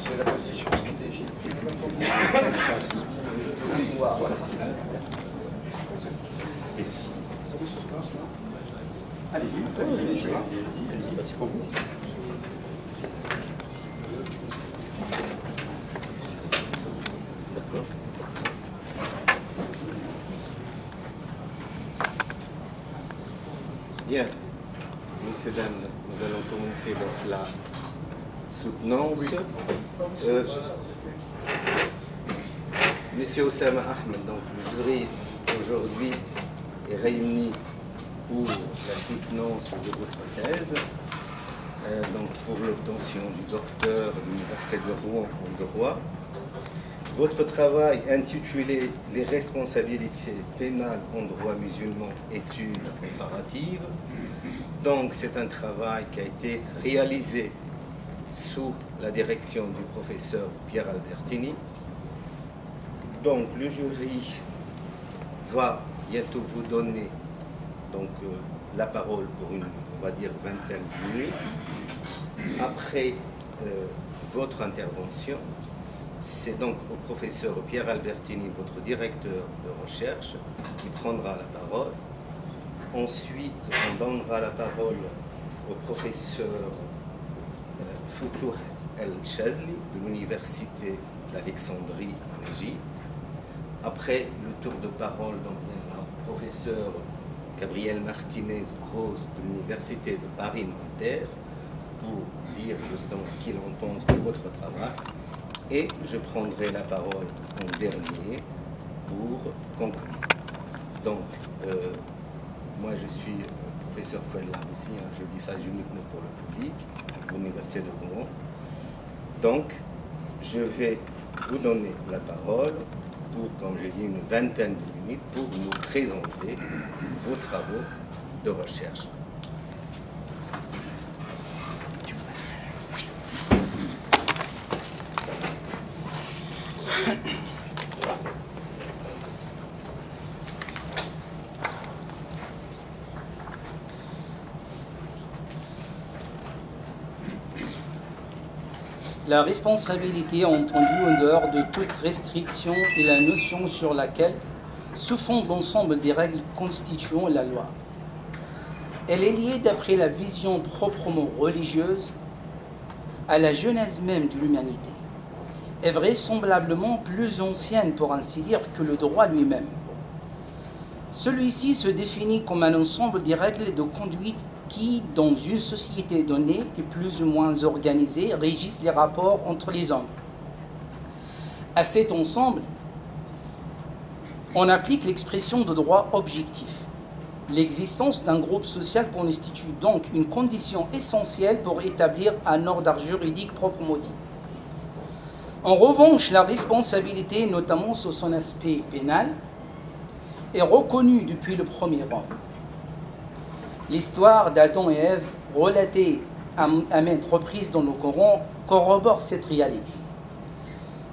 C'est la position stratégique. Allez-y. Bien, messieurs, dames, nous allons commencer donc la soutenance. Monsieur Oussama Ahmed, donc le jury aujourd'hui est réuni pour la soutenance de votre thèse, donc pour l'obtention du docteur de l'Université de Rouen en droit. Votre travail intitulé « Les responsabilités pénales en droit musulman, études comparatives ». Donc c'est un travail qui a été réalisé sous la direction du professeur Pierre Albertini. Donc le jury va bientôt vous donner donc, la parole pour une, on va dire, vingtaine de minutes. Après votre intervention, c'est donc au professeur Pierre Albertini, votre directeur de recherche, qui prendra la parole. Ensuite, on donnera la parole au professeur Fouklouh El-Chazli de l'Université d'Alexandrie en Égypte. Après le tour de parole, donc, au professeur Gabriel Martinez-Gross de l'Université de Paris-Nanterre pour dire justement ce qu'il en pense de votre travail. Et je prendrai la parole en dernier pour conclure. Donc, moi je suis professeur Fouel Laroussi, je dis ça uniquement pour le public, à l'Université de Rouen. Donc, je vais vous donner la parole pour, comme j'ai dit, une vingtaine de minutes pour nous présenter vos travaux de recherche. La responsabilité entendue en dehors de toute restriction est la notion sur laquelle se fonde l'ensemble des règles constituant la loi. Elle est liée, d'après la vision proprement religieuse, à la genèse même de l'humanité, et vraisemblablement plus ancienne, pour ainsi dire, que le droit lui-même. Celui-ci se définit comme un ensemble des règles de conduite qui, dans une société donnée et plus ou moins organisée, régissent les rapports entre les hommes. À cet ensemble, on applique l'expression de droit objectif. L'existence d'un groupe social constitue donc une condition essentielle pour établir un ordre juridique proprement dit. En revanche, la responsabilité, notamment sous son aspect pénal, est reconnue depuis le premier homme. L'histoire d'Adam et Ève, relatée à maintes reprises dans le Coran, corrobore cette réalité.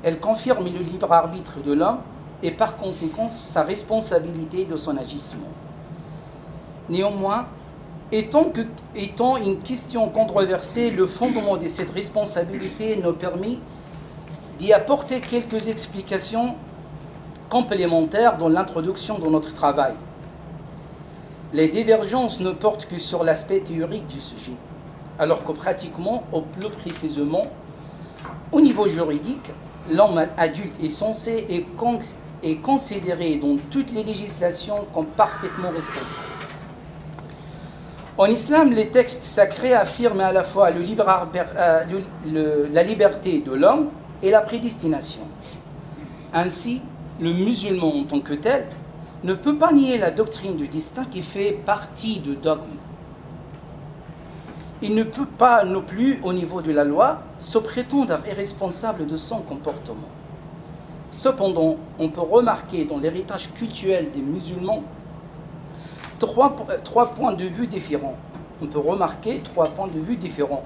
Elle confirme le libre arbitre de l'homme et par conséquent sa responsabilité de son agissement. Néanmoins, étant une question controversée, le fondement de cette responsabilité nous permet d'y apporter quelques explications complémentaires dans l'introduction de notre travail. Les divergences ne portent que sur l'aspect théorique du sujet, alors que pratiquement, ou plus précisément, au niveau juridique, l'homme adulte est censé et considéré dans toutes les législations comme parfaitement responsable. En islam, les textes sacrés affirment à la fois la liberté de l'homme et la prédestination. Ainsi, le musulman en tant que tel ne peut pas nier la doctrine du destin qui fait partie du dogme. Il ne peut pas non plus, au niveau de la loi, se prétendre irresponsable de son comportement. Cependant, on peut remarquer dans l'héritage culturel des musulmans trois points de vue différents. On peut remarquer trois points de vue différents.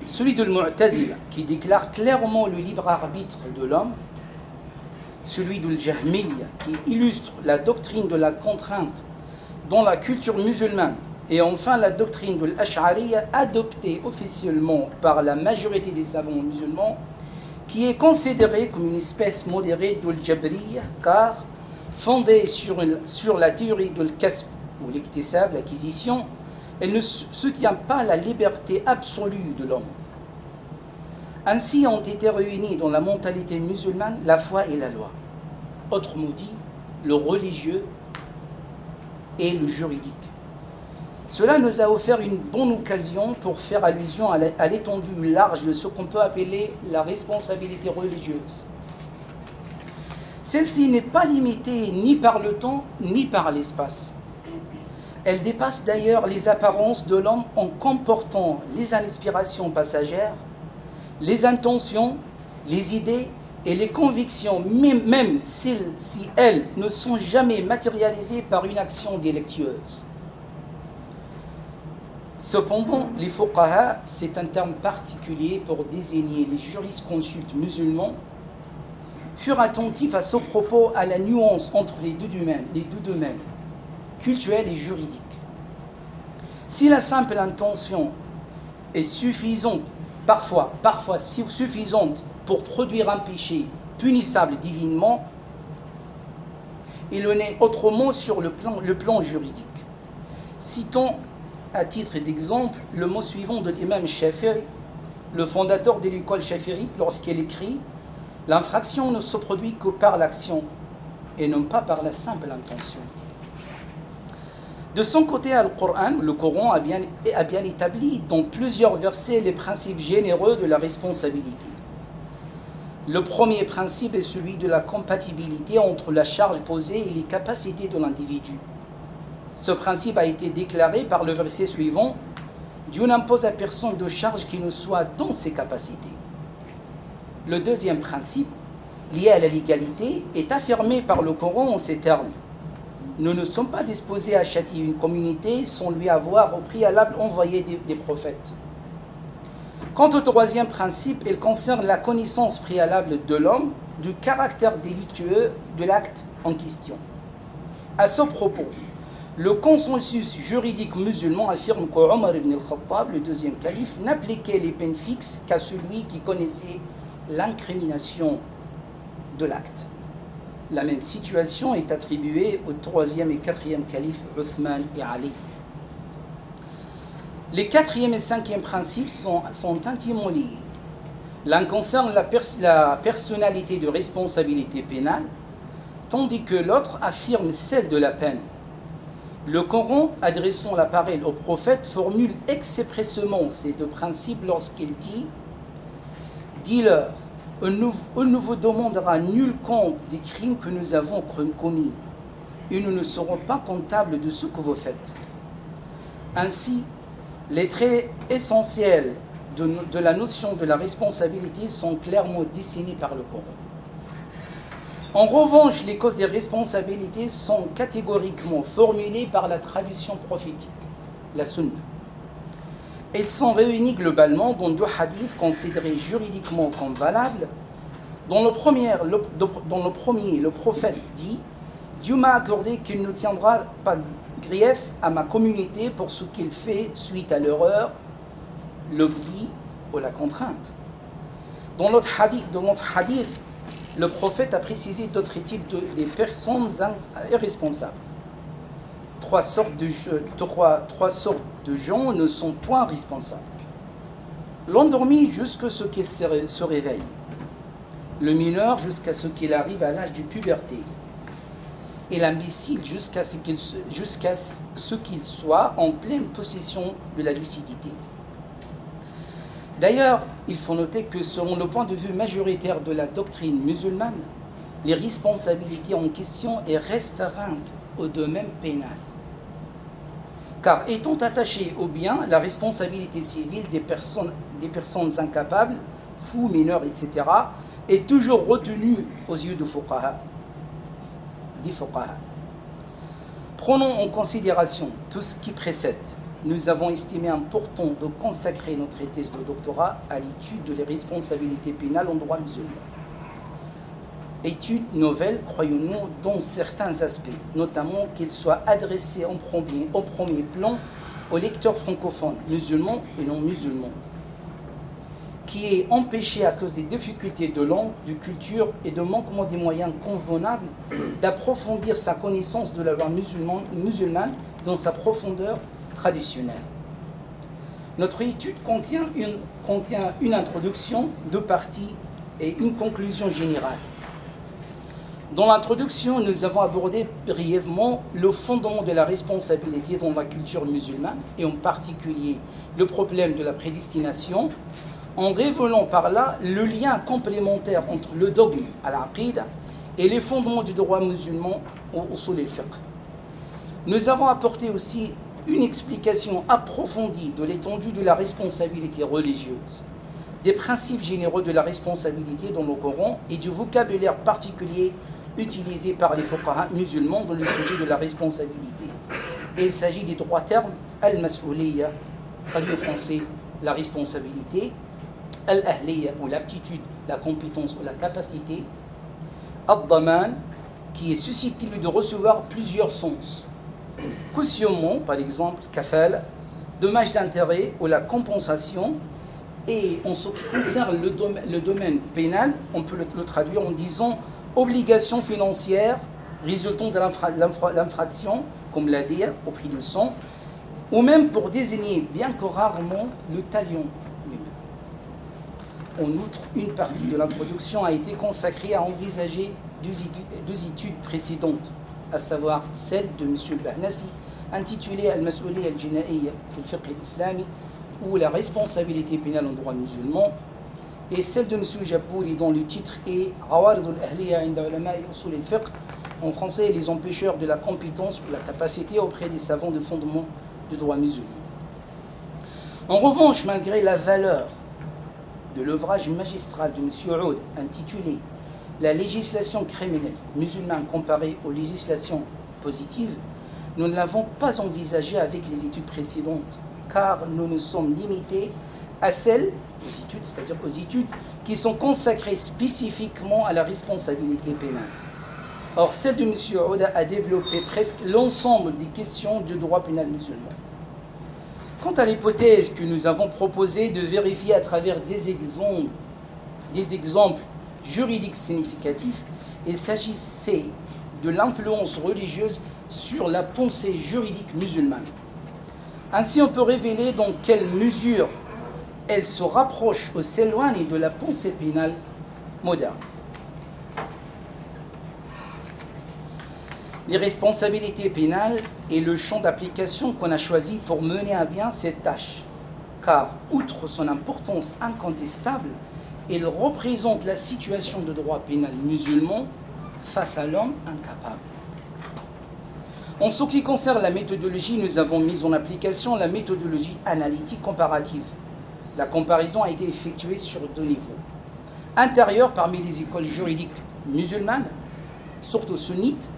Celui de l'Mu'tazila, qui déclare clairement le libre arbitre de l'homme. Celui de l'Jahmiyya, qui illustre la doctrine de la contrainte dans la culture musulmane Et enfin, la doctrine de l'Ash'ariyya, adoptée officiellement par la majorité des savants musulmans, qui est considérée comme une espèce modérée de l'Jabriyya, car fondée sur la théorie de l'Kasb ou l'Iktisab, l'acquisition, elle ne soutient pas la liberté absolue de l'homme. Ainsi ont été réunis dans la mentalité musulmane la foi et la loi. Autrement dit, le religieux et le juridique. Cela nous a offert une bonne occasion pour faire allusion à l'étendue large de ce qu'on peut appeler la responsabilité religieuse. Celle-ci n'est pas limitée ni par le temps ni par l'espace. Elle dépasse d'ailleurs les apparences de l'homme en comportant les inspirations passagères, les intentions, les idées et les convictions, même si elles ne sont jamais matérialisées par une action délictueuse. Cependant, les fuqaha, c'est un terme particulier pour désigner les jurisconsultes musulmans, furent attentifs à ce propos à la nuance entre les deux domaines, cultuel et juridique. Si la simple intention est suffisante, parfois suffisante pour produire un péché punissable divinement, il en est autrement sur le plan juridique. Citons à titre d'exemple le mot suivant de l'imam Shafi'i, le fondateur de l'école shafirite, lorsqu'il écrit « L'infraction ne se produit que par l'action et non pas par la simple intention ». De son côté, le Coran a bien établi dans plusieurs versets les principes généreux de la responsabilité. Le premier principe est celui de la compatibilité entre la charge posée et les capacités de l'individu. Ce principe a été déclaré par le verset suivant « Dieu n'impose à personne de charge qui ne soit dans ses capacités ». Le deuxième principe, lié à la légalité, est affirmé par le Coran en ces termes. Nous ne sommes pas disposés à châtier une communauté sans lui avoir au préalable envoyé des prophètes. Quant au troisième principe, il concerne la connaissance préalable de l'homme du caractère délictueux de l'acte en question. À ce propos, le consensus juridique musulman affirme qu'Omar ibn al-Khattab, le deuxième calife, n'appliquait les peines fixes qu'à celui qui connaissait l'incrimination de l'acte. La même situation est attribuée au troisième et quatrième calife Uthman et Ali. Les quatrième et cinquième principes sont intimement liés. L'un concerne la personnalité de responsabilité pénale, tandis que l'autre affirme celle de la peine. Le Coran, adressant la parole au prophète, formule expressément ces deux principes lorsqu'il dit « Dis-leur, on ne vous demandera nul compte des crimes que nous avons commis, et nous ne serons pas comptables de ce que vous faites. » Ainsi, les traits essentiels de la notion de la responsabilité sont clairement dessinés par le Coran. En revanche, les causes des responsabilités sont catégoriquement formulées par la tradition prophétique, la sunna. Elles sont réunies globalement dans deux hadiths considérés juridiquement comme valables. Dans le premier, le prophète dit « Dieu m'a accordé qu'il ne tiendra pas grief à ma communauté pour ce qu'il fait suite à l'erreur, l'oubli ou la contrainte. » Dans notre hadith, le prophète a précisé d'autres types des personnes irresponsables. Trois sortes de gens ne sont point responsables. L'endormi jusqu'à ce qu'il se réveille. Le mineur jusqu'à ce qu'il arrive à l'âge de puberté. Et l'imbécile jusqu'à ce qu'il soit en pleine possession de la lucidité. D'ailleurs, il faut noter que selon le point de vue majoritaire de la doctrine musulmane, les responsabilités en question est restreinte au domaine pénal. Car étant attachée au bien, la responsabilité civile des personnes incapables, fous, mineurs, etc., est toujours retenue aux yeux des fuqaha. Prenons en considération tout ce qui précède. Nous avons estimé important de consacrer notre thèse de doctorat à l'étude de les responsabilités pénales en droit musulman. Étude nouvelle, croyons-nous, dans certains aspects, notamment qu'il soit adressé au premier plan aux lecteurs francophones, musulmans et non musulmans, qui est empêché à cause des difficultés de langue, de culture et de manquement des moyens convenables d'approfondir sa connaissance de la loi musulmane dans sa profondeur traditionnelle. Notre étude contient une introduction, 2 parties et une conclusion générale. Dans l'introduction, nous avons abordé brièvement le fondement de la responsabilité dans la culture musulmane et en particulier le problème de la prédestination, en révélant par là le lien complémentaire entre le dogme al-aqida et les fondements du droit musulman au usul al-fiqh. Nous avons apporté aussi une explication approfondie de l'étendue de la responsabilité religieuse, des principes généraux de la responsabilité dans le Coran et du vocabulaire particulier utilisé par les fuqaha musulmans dans le sujet de la responsabilité. Et il s'agit des 3 termes al-mas'uliyya, traduit en français la responsabilité, al-ahliyya ou l'aptitude, la compétence ou la capacité, ad-daman qui est susceptible de recevoir plusieurs sens. Cautionnement, par exemple, kafal, dommages d'intérêt ou la compensation. Et en ce qui concerne le domaine pénal, on peut le traduire en disant obligation financière résultant de l'infraction, comme la dia au prix de sang, ou même pour désigner, bien que rarement, le talion lui-même. En outre, une partie de l'introduction a été consacrée à envisager 2 études précédentes, à savoir celle de M. Bahnasi, intitulée Al-Mas'uliyya al-Jina'iyya fi al-fiqh al-islami, ou la responsabilité pénale en droit musulman, et celle de M. Jabouri dont le titre est Awarid al-Ahliyya inda ulama'i usul al-fiqh, en français les empêcheurs de la compétence ou la capacité auprès des savants de fondement du droit musulman. En revanche, malgré la valeur de l'ouvrage magistral de M. Oud intitulé La législation criminelle musulmane comparée aux législations positives, nous ne l'avons pas envisagé avec les études précédentes, car nous nous sommes limités à celles, c'est-à-dire aux études qui sont consacrées spécifiquement à la responsabilité pénale. Or, celle de M. Ouda a développé presque l'ensemble des questions du droit pénal musulman. Quant à l'hypothèse que nous avons proposé de vérifier à travers des exemples juridiques significatifs, il s'agissait de l'influence religieuse sur la pensée juridique musulmane. Ainsi, on peut révéler dans quelle mesure elle se rapproche ou s'éloigne de la pensée pénale moderne. Les responsabilités pénales est le champ d'application qu'on a choisi pour mener à bien cette tâche, car, outre son importance incontestable, elle représente la situation de droit pénal musulman face à l'homme incapable. En ce qui concerne la méthodologie, nous avons mis en application la méthodologie analytique comparative. La comparaison a été effectuée sur 2 niveaux. Intérieur parmi les écoles juridiques musulmanes, surtout sunnites,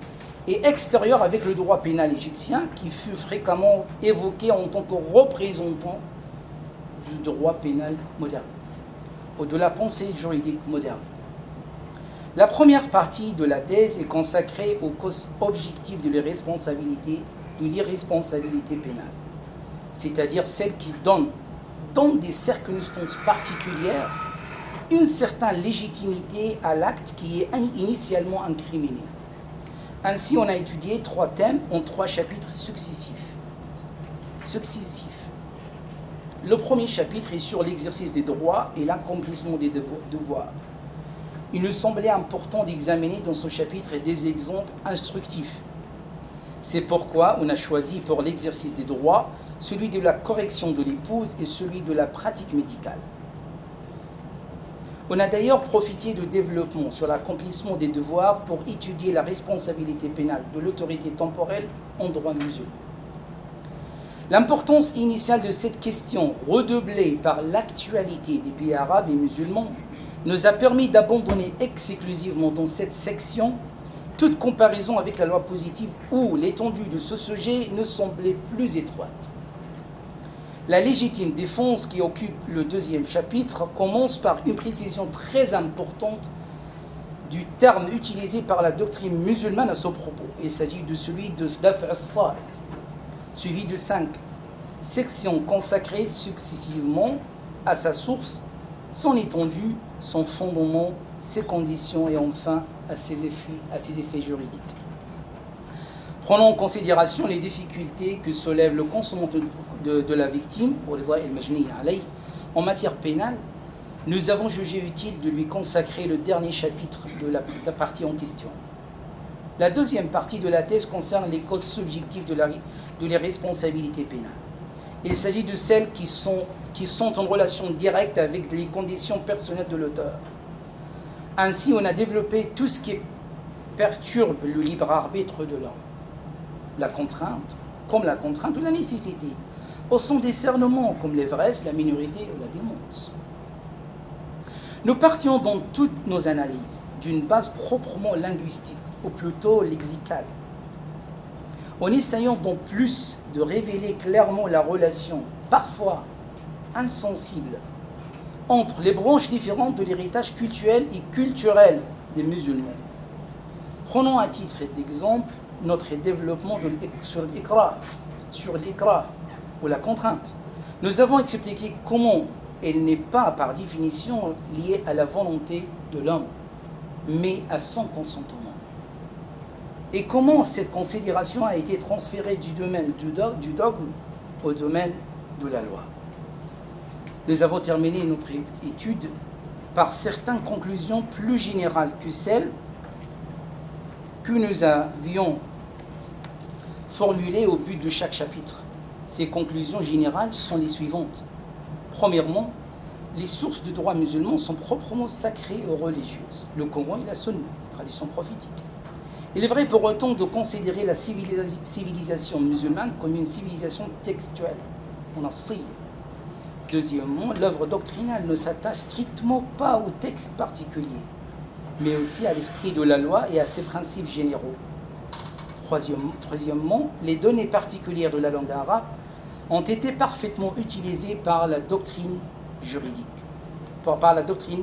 et extérieur avec le droit pénal égyptien qui fut fréquemment évoqué en tant que représentant du droit pénal moderne, ou de la pensée juridique moderne. La première partie de la thèse est consacrée aux causes objectives de l'irresponsabilité pénale, c'est-à-dire celles qui donnent, dans des circonstances particulières, une certaine légitimité à l'acte qui est initialement incriminé. Ainsi, on a étudié 3 thèmes en 3 chapitres successifs. Le premier chapitre est sur l'exercice des droits et l'accomplissement des devoirs. Il nous semblait important d'examiner dans ce chapitre des exemples instructifs. C'est pourquoi on a choisi pour l'exercice des droits celui de la correction de l'épouse et celui de la pratique médicale. On a d'ailleurs profité de développement sur l'accomplissement des devoirs pour étudier la responsabilité pénale de l'autorité temporelle en droit musulman. L'importance initiale de cette question, redoublée par l'actualité des pays arabes et musulmans, nous a permis d'abandonner exclusivement dans cette section toute comparaison avec la loi positive où l'étendue de ce sujet ne semblait plus étroite. La légitime défense qui occupe le 2e chapitre commence par une précision très importante du terme utilisé par la doctrine musulmane à ce propos. Il s'agit de celui de daf' as-salih, suivi de 5 section consacrée successivement à sa source, son étendue, son fondement, ses conditions et enfin à ses effets juridiques. Prenons en considération les difficultés que soulève le consentement de la victime en matière pénale. Nous avons jugé utile de lui consacrer le dernier chapitre de la partie en question. La deuxième partie de la thèse concerne les causes subjectives de l'irresponsabilité pénale. Il s'agit de celles qui sont en relation directe avec les conditions personnelles de l'auteur. Ainsi, on a développé tout ce qui perturbe le libre arbitre de l'homme. La contrainte, comme la contrainte ou la nécessité, au son discernement, comme l'ivresse, la minorité ou la démence. Nous partions dans toutes nos analyses d'une base proprement linguistique, ou plutôt lexicale, en essayant donc plus de révéler clairement la relation, parfois insensible, entre les branches différentes de l'héritage culturel et culturel des musulmans. Prenons à titre d'exemple notre développement sur l'ikra, ou la contrainte. Nous avons expliqué comment elle n'est pas par définition liée à la volonté de l'homme, mais à son consentement. Et comment cette considération a été transférée du domaine du dogme au domaine de la loi. Nous avons terminé notre étude par certaines conclusions plus générales que celles que nous avions formulées au but de chaque chapitre. Ces conclusions générales sont les suivantes. Premièrement, les sources du droit musulman sont proprement sacrées et religieuses, le Coran et la Sunna, tradition prophétique. Il est vrai pour autant de considérer la civilisation musulmane comme une civilisation textuelle, on en sait. Deuxièmement, l'œuvre doctrinale ne s'attache strictement pas au texte particulier, mais aussi à l'esprit de la loi et à ses principes généraux. Troisièmement, les données particulières de la langue arabe ont été parfaitement utilisées par la doctrine juridique, par la doctrine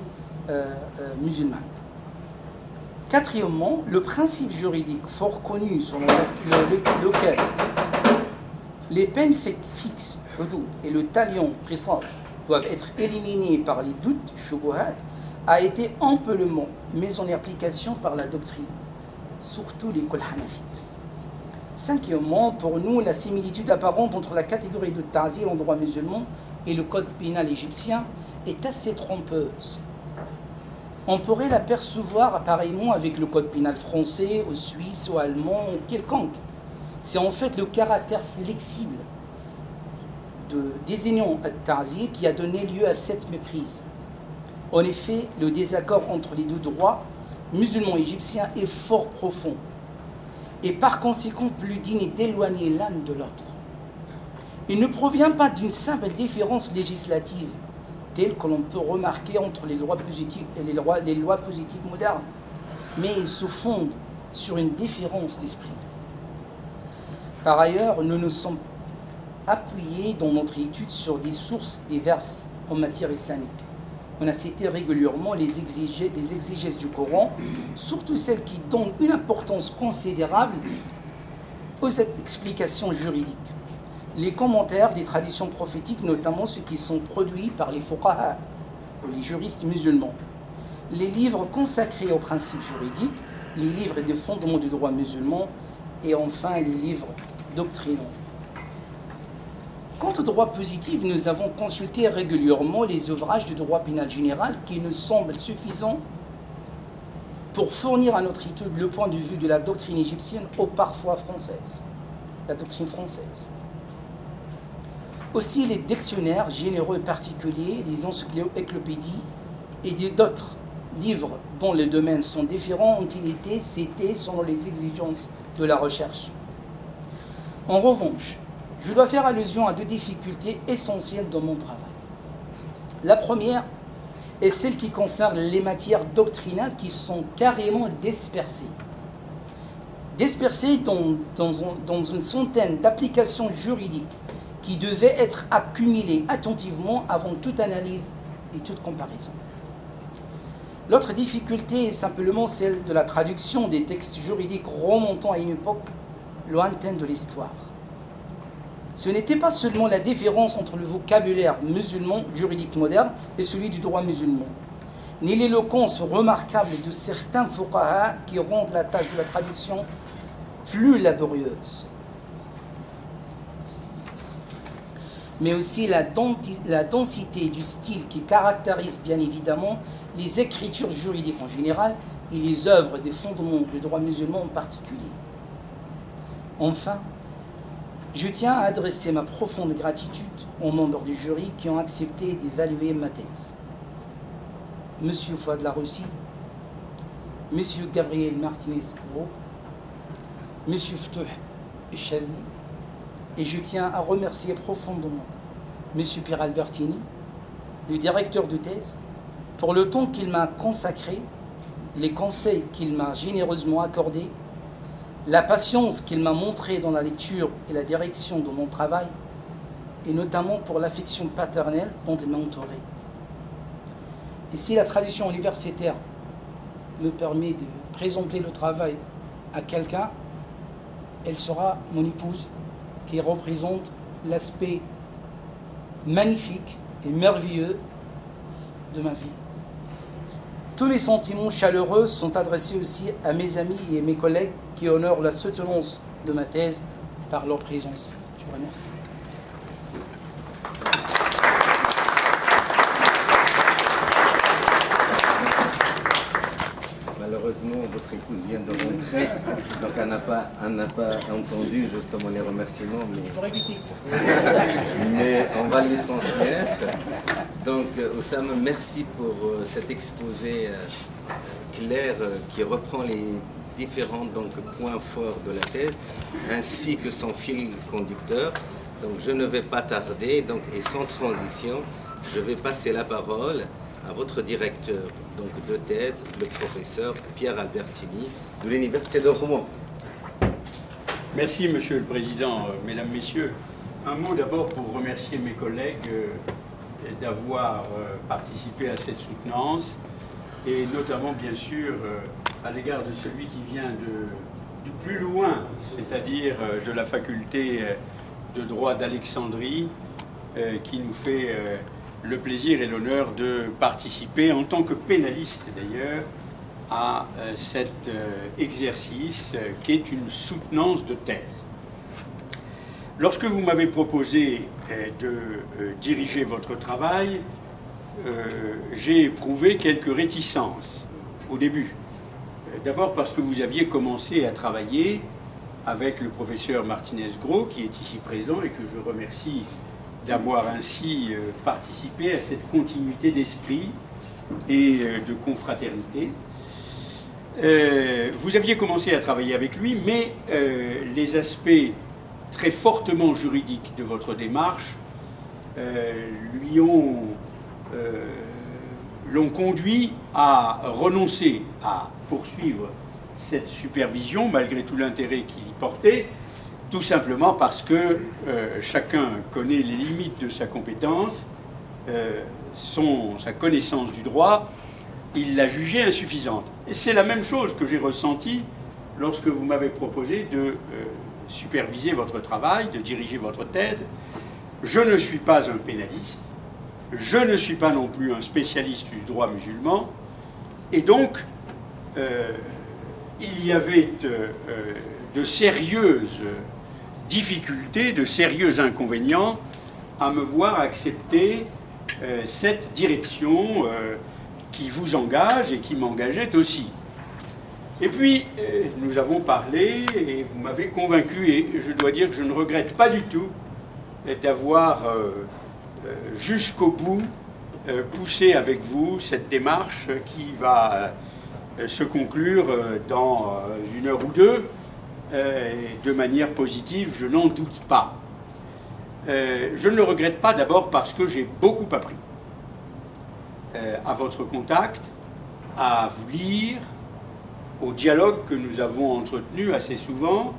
musulmane. Quatrièmement, le principe juridique fort connu selon lequel les peines fixes, hudud, et le talion, qisas, doivent être éliminés par les doutes, shubuhat, a été amplement mis en application par la doctrine, surtout l'école hanafites. Cinquièmement, pour nous, la similitude apparente entre la catégorie de ta'zir en droit musulman et le code pénal égyptien est assez trompeuse. On pourrait l'apercevoir pareillement avec le code pénal français, ou suisse, ou allemand, ou quelconque. C'est en fait le caractère flexible désignant at-ta'zir qui a donné lieu à cette méprise. En effet, le désaccord entre les deux droits musulmans et égyptiens est fort profond et par conséquent plus digne d'éloigner l'un de l'autre. Il ne provient pas d'une simple différence législative telle que l'on peut remarquer entre les lois positives et les lois positives modernes, mais il se fonde sur une différence d'esprit. Par ailleurs, nous nous sommes appuyés dans notre étude sur des sources diverses en matière islamique. On a cité régulièrement les exégèses du Coran, surtout celles qui donnent une importance considérable aux explications juridiques. Les commentaires des traditions prophétiques, notamment ceux qui sont produits par les fuqaha, ou les juristes musulmans. Les livres consacrés aux principes juridiques, les livres des fondements du droit musulman, et enfin les livres doctrinaux. Quant au droit positif, nous avons consulté régulièrement les ouvrages du droit pénal général qui nous semblent suffisants pour fournir à notre étude le point de vue de la doctrine égyptienne ou parfois française, la doctrine française. Aussi les dictionnaires généraux et particuliers, les encyclopédies et d'autres livres dont les domaines sont différents ont-ils été cités selon les exigences de la recherche. En revanche, je dois faire allusion à deux difficultés essentielles dans mon travail. La première est celle qui concerne les matières doctrinales qui sont carrément dispersées. Dispersées dans une centaine d'applications juridiques qui devaient être accumulées attentivement avant toute analyse et toute comparaison. L'autre difficulté est simplement celle de la traduction des textes juridiques remontant à une époque lointaine de l'histoire. Ce n'était pas seulement la différence entre le vocabulaire musulman juridique moderne et celui du droit musulman, ni l'éloquence remarquable de certains fuqaha qui rendent la tâche de la traduction plus laborieuse, mais aussi la densité du style qui caractérise bien évidemment les écritures juridiques en général et les œuvres des fondements du droit musulman en particulier. Enfin, je tiens à adresser ma profonde gratitude aux membres du jury qui ont accepté d'évaluer ma thèse. Monsieur Fouad Larossi, Monsieur Gabriel Martinez-Gros, Monsieur Ftouh Chali, et je tiens à remercier profondément Monsieur Pierre Albertini, le directeur de thèse, pour le temps qu'il m'a consacré, les conseils qu'il m'a généreusement accordés, la patience qu'il m'a montrée dans la lecture et la direction de mon travail, et notamment pour l'affection paternelle dont il m'a entouré. Et si la tradition universitaire me permet de présenter le travail à quelqu'un, elle sera mon épouse, qui représente l'aspect magnifique et merveilleux de ma vie. Tous mes sentiments chaleureux sont adressés aussi à mes amis et mes collègues qui honorent la soutenance de ma thèse par leur présence. Je vous remercie. Malheureusement, votre épouse vient de rentrer, donc elle n'a pas entendu justement les remerciements, mais on va les transmettre. Donc, Oussama, merci pour cet exposé clair qui reprend les différents points forts de la thèse, ainsi que son fil conducteur. Donc, je ne vais pas tarder, et sans transition, je vais passer la parole à votre directeur de thèse, le professeur Pierre Albertini de l'Université de Rouen. Merci, Monsieur le Président, Mesdames, Messieurs. Un mot d'abord pour remercier mes collègues d'avoir participé à cette soutenance, et notamment, bien sûr, à l'égard de celui qui vient du plus loin, c'est-à-dire de la faculté de droit d'Alexandrie, qui nous fait le plaisir et l'honneur de participer, en tant que pénaliste d'ailleurs, à cet exercice qui est une soutenance de thèse. Lorsque vous m'avez proposé de diriger votre travail, j'ai éprouvé quelques réticences au début. D'abord parce que vous aviez commencé à travailler avec le professeur Martinez-Gros, qui est ici présent et que je remercie d'avoir ainsi participé à cette continuité d'esprit et de confraternité. Vous aviez commencé à travailler avec lui, mais les aspects très fortement juridiques de votre démarche l'ont conduit à renoncer à poursuivre cette supervision, malgré tout l'intérêt qu'il y portait, tout simplement parce que chacun connaît les limites de sa compétence, sa connaissance du droit, il l'a jugée insuffisante. Et c'est la même chose que j'ai ressentie lorsque vous m'avez proposé de superviser votre travail, de diriger votre thèse. Je ne suis pas un pénaliste, je ne suis pas non plus un spécialiste du droit musulman, et donc il y avait de sérieuses difficultés, de sérieux inconvénients à me voir accepter cette direction qui vous engage et qui m'engageait aussi. Et puis, nous avons parlé et vous m'avez convaincu, et je dois dire que je ne regrette pas du tout d'avoir jusqu'au bout poussé avec vous cette démarche qui va se conclure dans 1 heure ou 2, de manière positive, je n'en doute pas. Je ne le regrette pas d'abord parce que j'ai beaucoup appris à votre contact, à vous lire, au dialogue que nous avons entretenu assez souvent,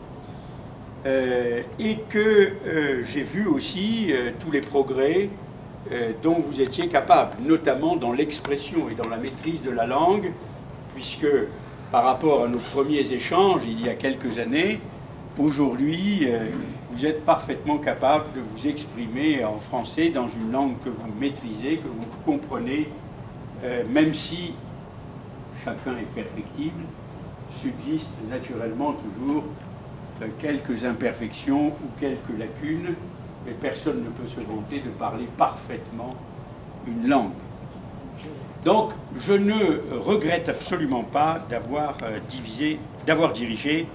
et que j'ai vu aussi tous les progrès dont vous étiez capable, notamment dans l'expression et dans la maîtrise de la langue, puisque par rapport à nos premiers échanges il y a quelques années, aujourd'hui, vous êtes parfaitement capable de vous exprimer en français dans une langue que vous maîtrisez, que vous comprenez, même si chacun est perfectible, subsistent naturellement toujours quelques imperfections ou quelques lacunes, mais personne ne peut se vanter de parler parfaitement une langue. Donc, je ne regrette absolument pas d'avoir dirigé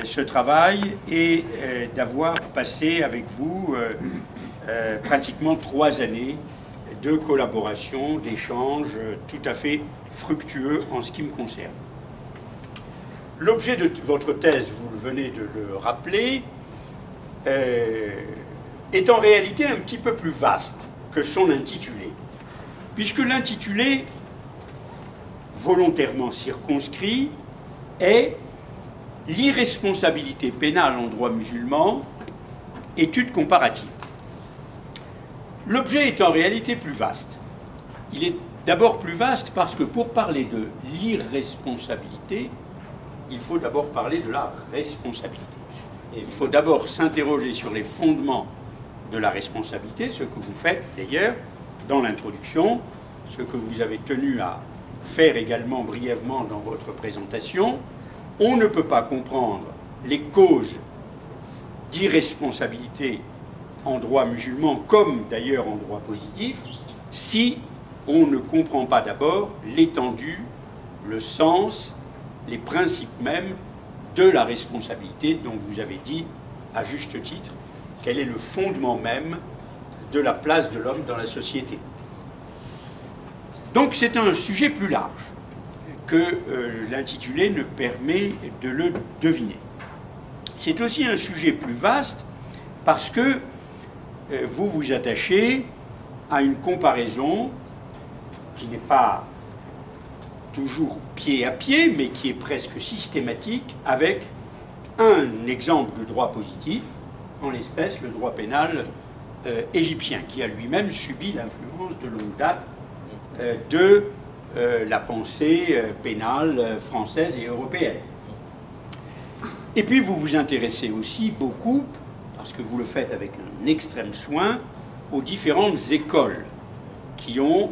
ce travail et d'avoir passé avec vous pratiquement 3 années de collaboration, d'échange tout à fait fructueux en ce qui me concerne. L'objet de votre thèse, vous venez de le rappeler, est en réalité un petit peu plus vaste que son intitulé, puisque l'intitulé, volontairement circonscrit, est l'irresponsabilité pénale en droit musulman, étude comparative. L'objet est en réalité plus vaste. Il est d'abord plus vaste parce que pour parler de l'irresponsabilité, il faut d'abord parler de la responsabilité. Et il faut d'abord s'interroger sur les fondements de la responsabilité, ce que vous faites d'ailleurs dans l'introduction, ce que vous avez tenu à faire également brièvement dans votre présentation. On ne peut pas comprendre les causes d'irresponsabilité en droit musulman, comme d'ailleurs en droit positif, si on ne comprend pas d'abord l'étendue, le sens, les principes mêmes de la responsabilité dont vous avez dit, à juste titre, quel est le fondement même de la place de l'homme dans la société. Donc c'est un sujet plus large que l'intitulé ne permet de le deviner. C'est aussi un sujet plus vaste parce que vous vous attachez à une comparaison qui n'est pas toujours pied à pied, mais qui est presque systématique, avec un exemple de droit positif, en l'espèce le droit pénal égyptien, qui a lui-même subi l'influence de longue date de la pensée pénale française et européenne. Et puis vous vous intéressez aussi beaucoup, parce que vous le faites avec un extrême soin, aux différentes écoles qui ont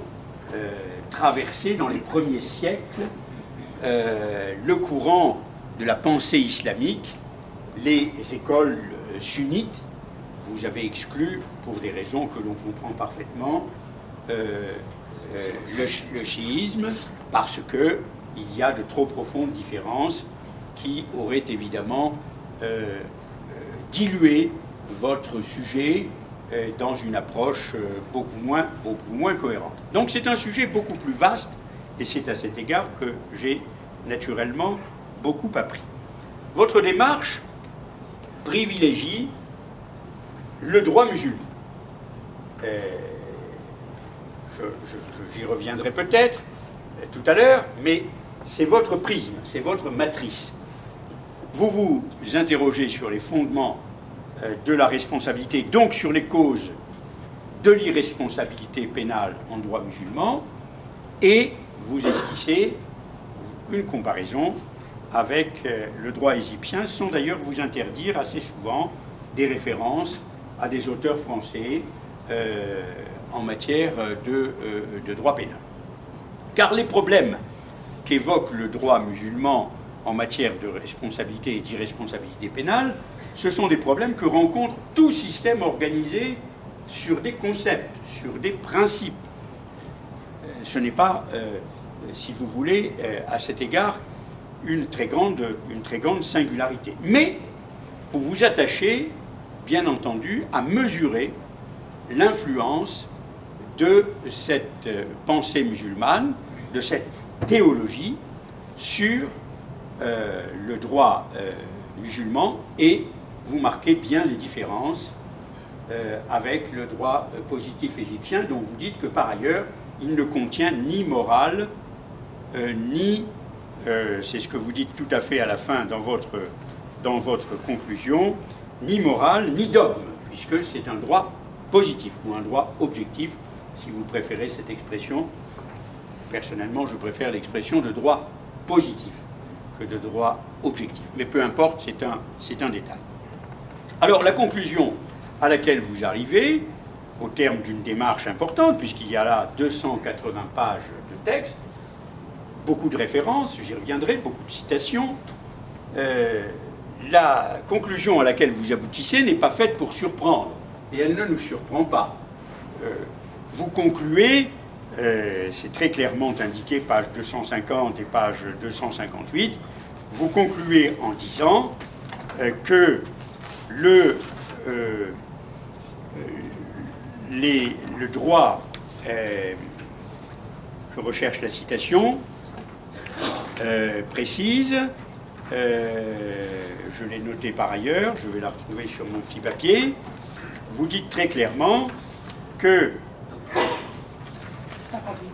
traversé dans les premiers siècles le courant de la pensée islamique, les écoles sunnites. Vous avez exclu, pour des raisons que l'on comprend parfaitement, le chiisme, parce qu'il y a de trop profondes différences qui auraient évidemment dilué votre sujet dans une approche beaucoup moins cohérente. Donc c'est un sujet beaucoup plus vaste, et c'est à cet égard que j'ai naturellement beaucoup appris. Votre démarche privilégie le droit musulman. J'y reviendrai peut-être tout à l'heure, mais c'est votre prisme, c'est votre matrice. Vous vous interrogez sur les fondements de la responsabilité, donc sur les causes de l'irresponsabilité pénale en droit musulman, et vous esquissez une comparaison avec le droit égyptien, sans d'ailleurs vous interdire assez souvent des références à des auteurs français en matière de droit pénal. Car les problèmes qu'évoque le droit musulman en matière de responsabilité et d'irresponsabilité pénale, ce sont des problèmes que rencontre tout système organisé sur des concepts, sur des principes. Ce n'est pas, si vous voulez, à cet égard, une très grande singularité. Mais vous vous attachez, bien entendu, à mesurer l'influence de cette pensée musulmane, de cette théologie sur le droit musulman, et vous marquez bien les différences avec le droit positif égyptien, dont vous dites que par ailleurs il ne contient ni morale ni, c'est ce que vous dites tout à fait à la fin dans votre conclusion, ni morale ni dogme, puisque c'est un droit positif ou un droit objectif, si vous préférez cette expression. Personnellement, je préfère l'expression de droit positif. que de droit objectif. Mais peu importe, c'est un détail. Alors la conclusion à laquelle vous arrivez, au terme d'une démarche importante, puisqu'il y a là 280 pages de texte, beaucoup de références, j'y reviendrai, beaucoup de citations, la conclusion à laquelle vous aboutissez n'est pas faite pour surprendre, et elle ne nous surprend pas. Vous concluez, c'est très clairement indiqué, page 250 et page 258, vous concluez en disant que le droit, je recherche la citation précise, je l'ai notée par ailleurs, je vais la retrouver sur mon petit papier. Vous dites très clairement que, 58.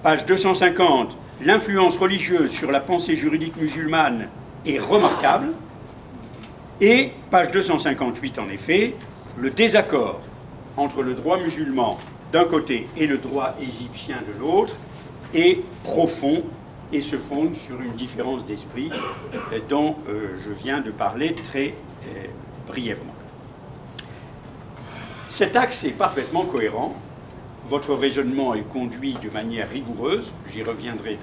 page 250, l'influence religieuse sur la pensée juridique musulmane est remarquable, et page 258 en effet, le désaccord entre le droit musulman d'un côté et le droit égyptien de l'autre est profond et se fonde sur une différence d'esprit dont je viens de parler très brièvement. Cet axe est parfaitement cohérent. Votre raisonnement est conduit de manière rigoureuse, j'y reviendrai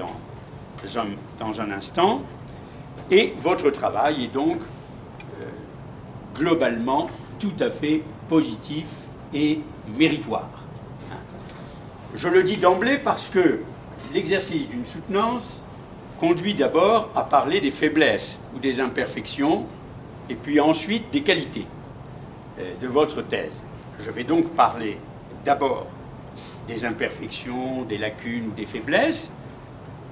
dans un instant, et votre travail est donc globalement tout à fait positif et méritoire. Je le dis d'emblée parce que l'exercice d'une soutenance conduit d'abord à parler des faiblesses ou des imperfections, et puis ensuite des qualités de votre thèse. Je vais donc parler d'abord des imperfections, des lacunes ou des faiblesses.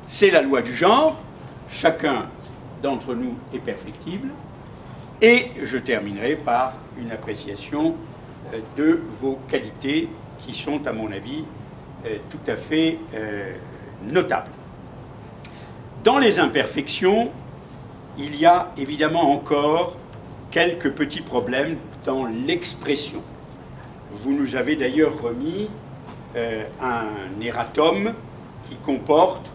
C'est la loi du genre, chacun d'entre nous est perfectible, et je terminerai par une appréciation de vos qualités qui sont, à mon avis, tout à fait notables. Dans les imperfections, il y a évidemment encore quelques petits problèmes dans l'expression. Vous nous avez d'ailleurs remis un erratum qui comporte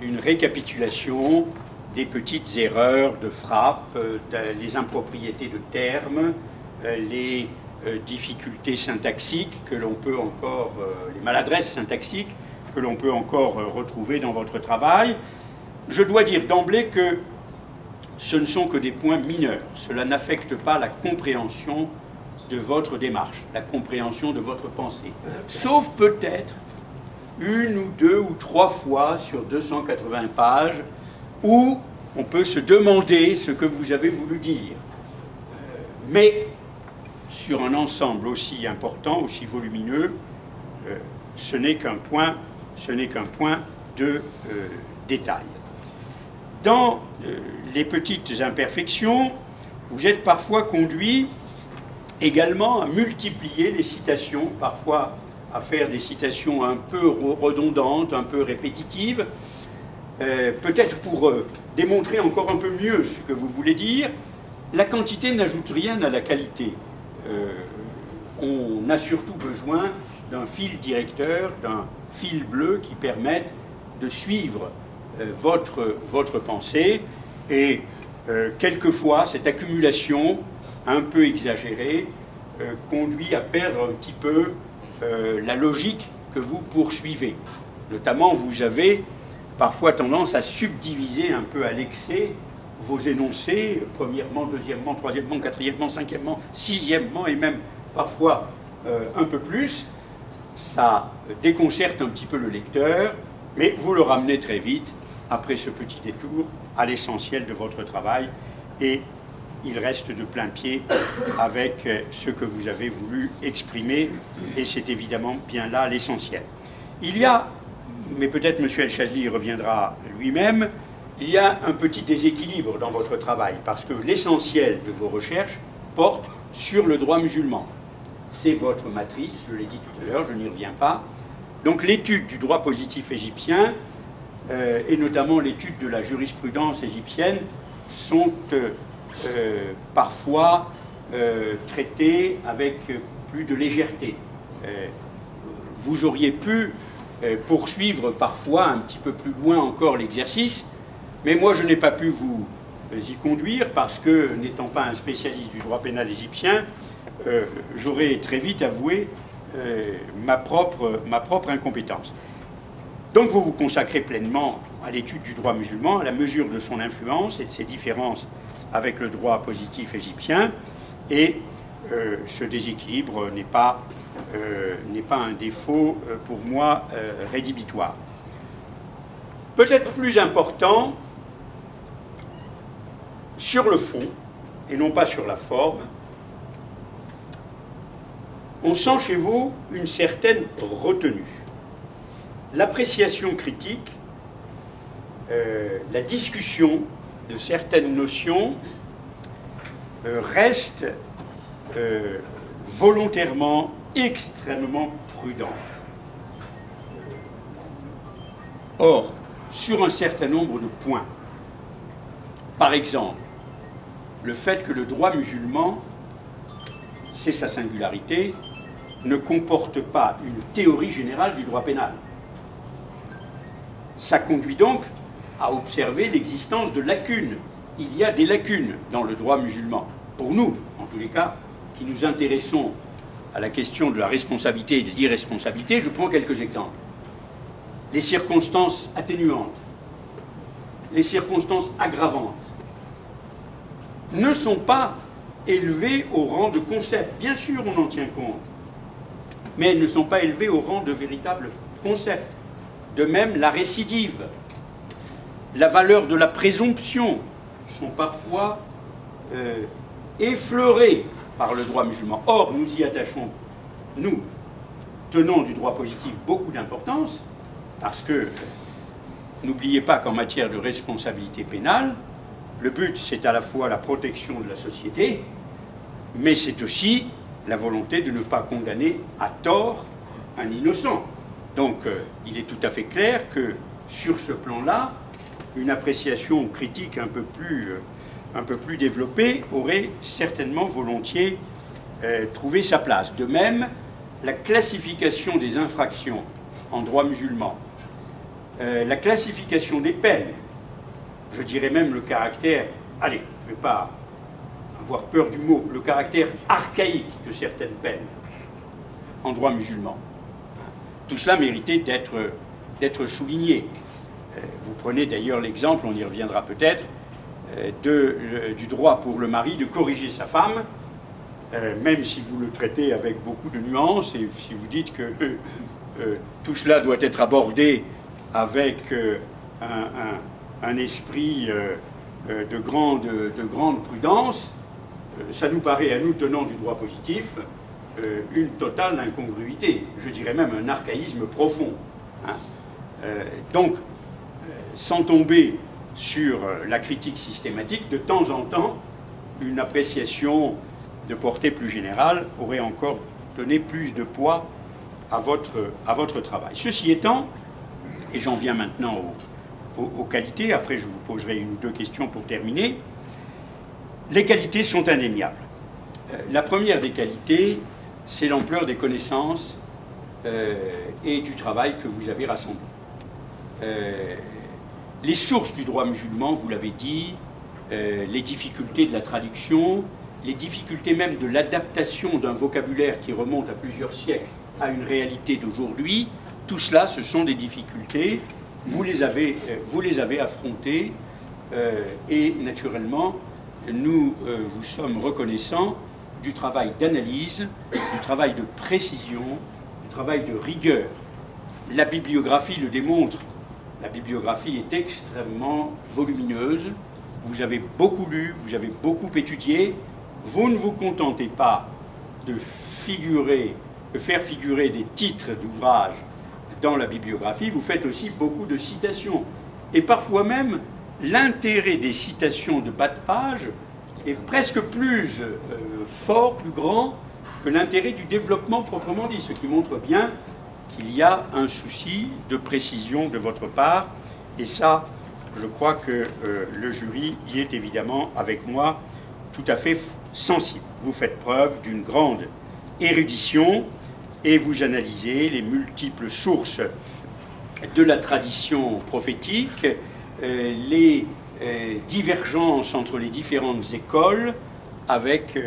une récapitulation des petites erreurs de frappe, les impropriétés de termes, les difficultés syntaxiques que l'on peut encore, les maladresses syntaxiques que l'on peut encore retrouver dans votre travail. Je dois dire d'emblée que ce ne sont que des points mineurs. Cela n'affecte pas la compréhension de votre démarche, la compréhension de votre pensée. Sauf peut-être une ou deux ou trois fois sur 280 pages où on peut se demander ce que vous avez voulu dire. Mais sur un ensemble aussi important, aussi volumineux, ce n'est qu'un point de détail. Dans les petites imperfections, vous êtes parfois conduit également à multiplier les citations, parfois à faire des citations un peu redondantes, un peu répétitives, peut-être pour démontrer encore un peu mieux ce que vous voulez dire. La quantité n'ajoute rien à la qualité. On a surtout besoin d'un fil directeur, d'un fil bleu qui permette de suivre votre pensée, et quelquefois cette accumulation un peu exagérée conduit à perdre un petit peu la logique que vous poursuivez. Notamment, vous avez parfois tendance à subdiviser un peu à l'excès vos énoncés, premièrement, deuxièmement, troisièmement, quatrièmement, cinquièmement, sixièmement, et même parfois un peu plus. Ça déconcerte un petit peu le lecteur, mais vous le ramenez très vite, après ce petit détour, à l'essentiel de votre travail, et il reste de plein pied avec ce que vous avez voulu exprimer, et c'est évidemment bien là l'essentiel. Il y a, mais peut-être M. El Chazli y reviendra lui-même, il y a un petit déséquilibre dans votre travail, parce que l'essentiel de vos recherches porte sur le droit musulman. C'est votre matrice, je l'ai dit tout à l'heure, je n'y reviens pas. Donc l'étude du droit positif égyptien, et notamment l'étude de la jurisprudence égyptienne, sont parfois traitées avec plus de légèreté. Vous auriez pu poursuivre parfois un petit peu plus loin encore l'exercice Mais moi, je n'ai pas pu vous y conduire parce que, n'étant pas un spécialiste du droit pénal égyptien, j'aurais très vite avoué ma propre incompétence. Donc vous vous consacrez pleinement à l'étude du droit musulman, à la mesure de son influence et de ses différences avec le droit positif égyptien, et ce déséquilibre n'est pas un défaut pour moi rédhibitoire. Peut-être plus important, sur le fond, et non pas sur la forme, on sent chez vous une certaine retenue. L'appréciation critique, la discussion de certaines notions reste volontairement extrêmement prudente. Or, sur un certain nombre de points, par exemple, le fait que le droit musulman, c'est sa singularité, ne comporte pas une théorie générale du droit pénal. Ça conduit donc à observer l'existence de lacunes. Il y a des lacunes dans le droit musulman. Pour nous, en tous les cas, qui nous intéressons à la question de la responsabilité et de l'irresponsabilité, je prends quelques exemples. Les circonstances atténuantes, les circonstances aggravantes, ne sont pas élevées au rang de concept. Bien sûr, on en tient compte, mais elles ne sont pas élevées au rang de véritables concepts. De même, la récidive, la valeur de la présomption sont parfois effleurées par le droit musulman. Or, nous y attachons, nous, tenants du droit positif, beaucoup d'importance, parce que n'oubliez pas qu'en matière de responsabilité pénale, le but, c'est à la fois la protection de la société, mais c'est aussi la volonté de ne pas condamner à tort un innocent. Donc, il est tout à fait clair que, sur ce plan-là, une appréciation critique un peu plus développée aurait certainement volontiers trouvé sa place. De même, la classification des infractions en droit musulman, la classification des peines, je dirais même le caractère, allez, je ne vais pas avoir peur du mot, le caractère archaïque de certaines peines en droit musulman. Tout cela méritait d'être souligné. Vous prenez d'ailleurs l'exemple, on y reviendra peut-être, du droit pour le mari de corriger sa femme, même si vous le traitez avec beaucoup de nuances et si vous dites que tout cela doit être abordé avec un esprit de grande prudence, ça nous paraît, à nous tenants du droit positif, une totale incongruité, je dirais même un archaïsme profond. Hein. Donc, sans tomber sur la critique systématique, de temps en temps, une appréciation de portée plus générale aurait encore donné plus de poids à votre travail. Ceci étant, et j'en viens maintenant aux qualités, après je vous poserai une ou deux questions pour terminer, les qualités sont indéniables. La première des qualités, c'est l'ampleur des connaissances et du travail que vous avez rassemblé. Les sources du droit musulman, vous l'avez dit, les difficultés de la traduction, les difficultés même de l'adaptation d'un vocabulaire qui remonte à plusieurs siècles à une réalité d'aujourd'hui, tout cela, ce sont des difficultés, vous les avez affrontées, et naturellement, nous vous sommes reconnaissants du travail d'analyse, du travail de précision, du travail de rigueur. La bibliographie le démontre. La bibliographie est extrêmement volumineuse. Vous avez beaucoup lu, vous avez beaucoup étudié. Vous ne vous contentez pas de faire figurer des titres d'ouvrages dans la bibliographie, vous faites aussi beaucoup de citations. Et parfois même, l'intérêt des citations de bas de page est presque plus fort, plus grand que l'intérêt du développement proprement dit, ce qui montre bien qu'il y a un souci de précision de votre part, et ça, je crois que le jury y est évidemment, avec moi, tout à fait sensible. Vous faites preuve d'une grande érudition et vous analysez les multiples sources de la tradition prophétique, les divergences entre les différentes écoles avec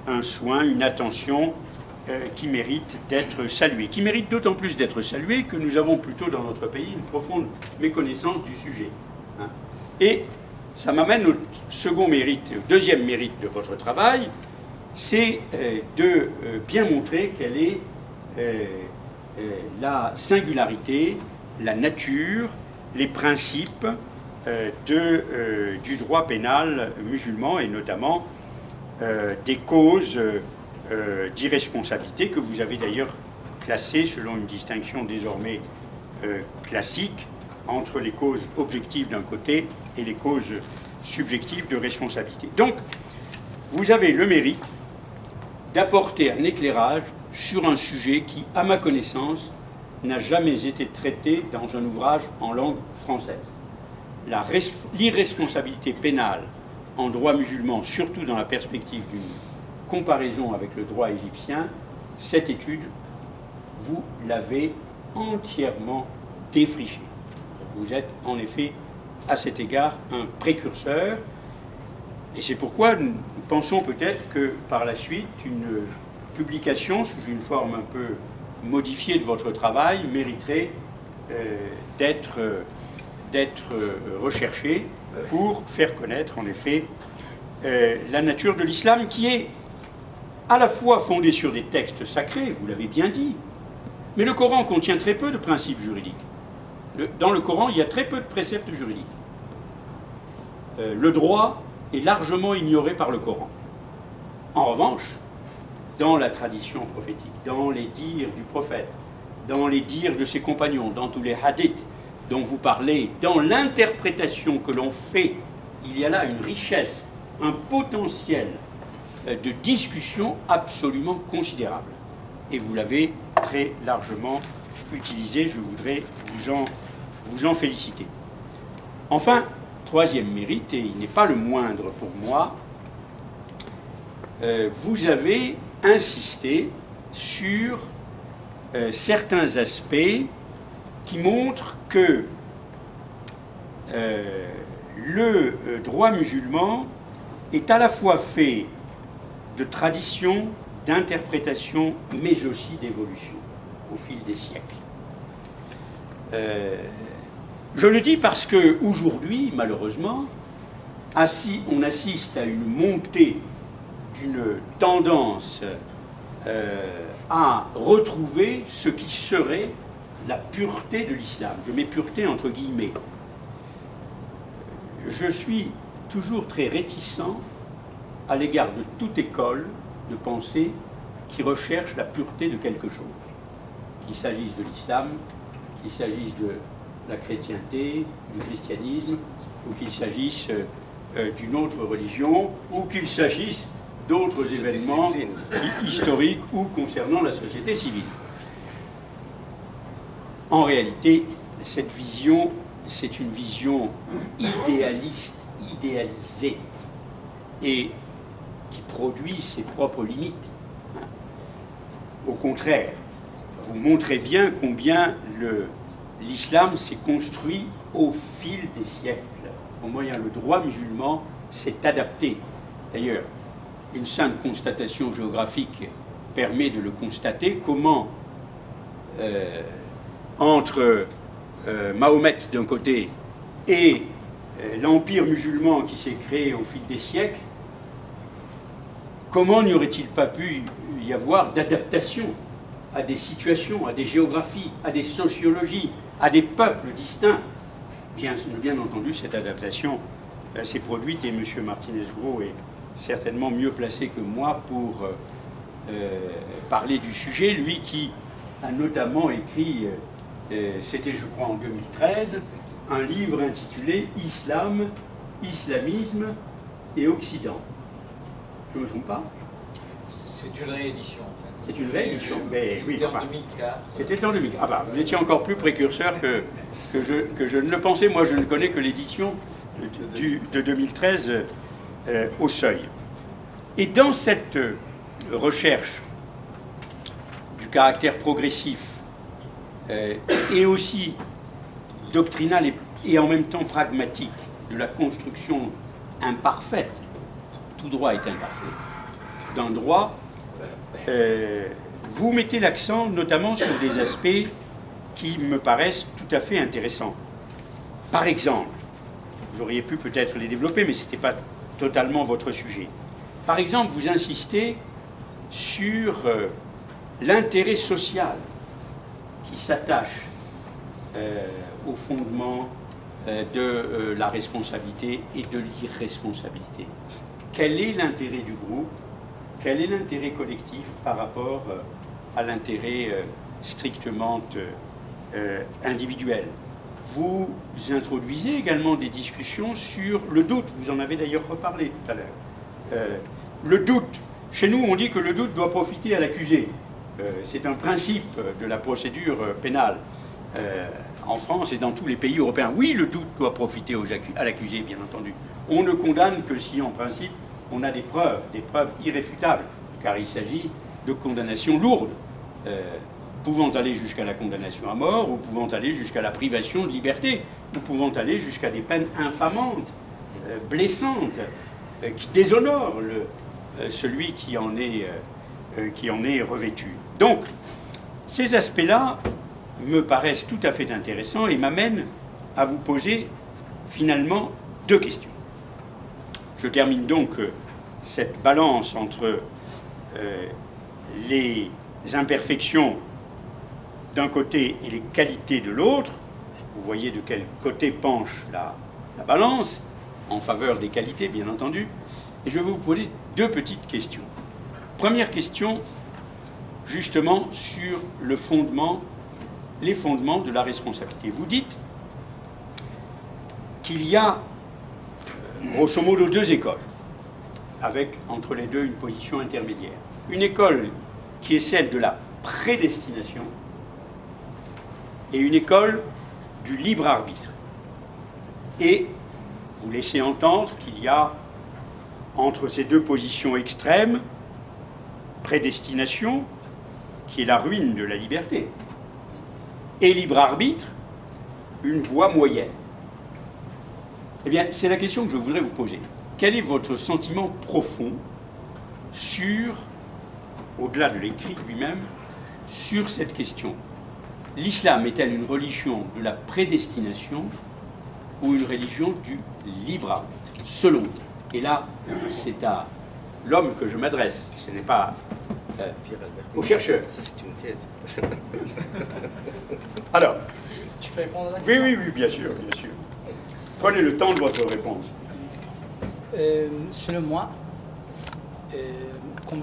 un soin, une attention qui mérite d'être saluée. Qui mérite d'autant plus d'être saluée que nous avons plutôt dans notre pays une profonde méconnaissance du sujet. Hein. Et ça m'amène au second mérite, au deuxième mérite de votre travail, c'est de bien montrer quelle est la singularité, la nature, les principes du droit pénal musulman et notamment des causes d'irresponsabilité que vous avez d'ailleurs classées selon une distinction désormais classique entre les causes objectives d'un côté et les causes subjectives de responsabilité. Donc, vous avez le mérite d'apporter un éclairage sur un sujet qui, à ma connaissance, n'a jamais été traité dans un ouvrage en langue française. L'irresponsabilité pénale en droit musulman, surtout dans la perspective d'une comparaison avec le droit égyptien, cette étude, vous l'avez entièrement défrichée. Vous êtes en effet, à cet égard, un précurseur. Et c'est pourquoi nous pensons peut-être que par la suite, une publication sous une forme un peu modifiée de votre travail mériterait d'être recherchée pour faire connaître en effet la nature de l'islam qui est à la fois fondée sur des textes sacrés, vous l'avez bien dit, mais le Coran contient très peu de principes juridiques. Dans le Coran, il y a très peu de préceptes juridiques. Le droit est largement ignoré par le Coran. En revanche, dans la tradition prophétique, dans les dires du prophète, dans les dires de ses compagnons, dans tous les hadiths dont vous parlez, dans l'interprétation que l'on fait, il y a là une richesse, un potentiel de discussion absolument considérable. Et vous l'avez très largement utilisé, je voudrais vous en féliciter. Enfin, troisième mérite, et il n'est pas le moindre pour moi, vous avez insisté sur certains aspects qui montrent que le droit musulman est à la fois fait de tradition, d'interprétation, mais aussi d'évolution au fil des siècles. Je le dis parce qu'aujourd'hui, malheureusement, on assiste à une montée d'une tendance à retrouver ce qui serait la pureté de l'islam. Je mets pureté entre guillemets. Je suis toujours très réticent à l'égard de toute école de pensée qui recherche la pureté de quelque chose. Qu'il s'agisse de l'islam, qu'il s'agisse de la chrétienté, du christianisme, ou qu'il s'agisse d'une autre religion, ou qu'il s'agisse d'autres événements historiques ou concernant la société civile. En réalité, cette vision, c'est une vision idéaliste, idéalisée, et qui produit ses propres limites. Au contraire, vous montrez bien combien l'islam s'est construit au fil des siècles. Au moyen, le droit musulman s'est adapté. D'ailleurs, une simple constatation géographique permet de le constater. Comment, entre Mahomet d'un côté et l'empire musulman qui s'est créé au fil des siècles, comment n'y aurait-il pas pu y avoir d'adaptation à des situations, à des géographies, à des sociologies, à des peuples distincts? Bien entendu, cette adaptation s'est produite et M. Martinez-Gros est certainement mieux placé que moi pour parler du sujet, lui qui a notamment écrit, c'était je crois en 2013, un livre intitulé « Islam, islamisme et Occident ». Je ne me trompe pas? C'est une réédition en fait. C'est une réédition, mais oui. C'était en 2004. C'était en 2004. Ah bah, vous étiez encore plus précurseur que je ne le pensais. Moi, je ne connais que l'édition de 2013 au Seuil. Et dans cette recherche du caractère progressif et aussi doctrinal et et en même temps pragmatique de la construction imparfaite, tout droit est imparfait, d'un droit, vous mettez l'accent notamment sur des aspects qui me paraissent tout à fait intéressants. Par exemple, vous auriez pu peut-être les développer, mais ce n'était pas totalement votre sujet. Par exemple, vous insistez sur l'intérêt social qui s'attache au fondement de la responsabilité et de l'irresponsabilité. Quel est l'intérêt du groupe? Quel est l'intérêt collectif par rapport à l'intérêt strictement individuel? Vous introduisez également des discussions sur le doute. Vous en avez d'ailleurs reparlé tout à l'heure. Le doute. Chez nous, on dit que le doute doit profiter à l'accusé. C'est un principe de la procédure pénale. En France et dans tous les pays européens, oui, le doute doit profiter à l'accusé, bien entendu. On ne condamne que si, en principe, on a des preuves irréfutables, car il s'agit de condamnations lourdes, pouvant aller jusqu'à la condamnation à mort, ou pouvant aller jusqu'à la privation de liberté, ou pouvant aller jusqu'à des peines infamantes, blessantes, qui déshonorent celui qui en est revêtu. Donc, ces aspects-là me paraissent tout à fait intéressants et m'amènent à vous poser finalement deux questions. Je termine donc cette balance entre les imperfections d'un côté et les qualités de l'autre. Vous voyez de quel côté penche la balance, en faveur des qualités, bien entendu. Et je vais vous poser deux petites questions. Première question, justement, sur les fondements de la responsabilité. Vous dites qu'il y a, grosso modo, deux écoles, avec, entre les deux, une position intermédiaire. Une école qui est celle de la prédestination et une école du libre arbitre. Et vous laissez entendre qu'il y a, entre ces deux positions extrêmes, prédestination, qui est la ruine de la liberté, et libre arbitre, une voie moyenne. Eh bien, c'est la question que je voudrais vous poser. Quel est votre sentiment profond sur, au-delà de l'écrit lui-même, sur cette question? L'islam est-elle une religion de la prédestination ou une religion du libre arbitre, selon vous? Et là, c'est à l'homme que je m'adresse, ce n'est pas aux chercheurs. Ça, c'est une thèse. Alors, Je peux répondre à la oui, question? oui, oui, bien sûr, bien sûr. Prenez le temps de votre réponse. Selon moi, comme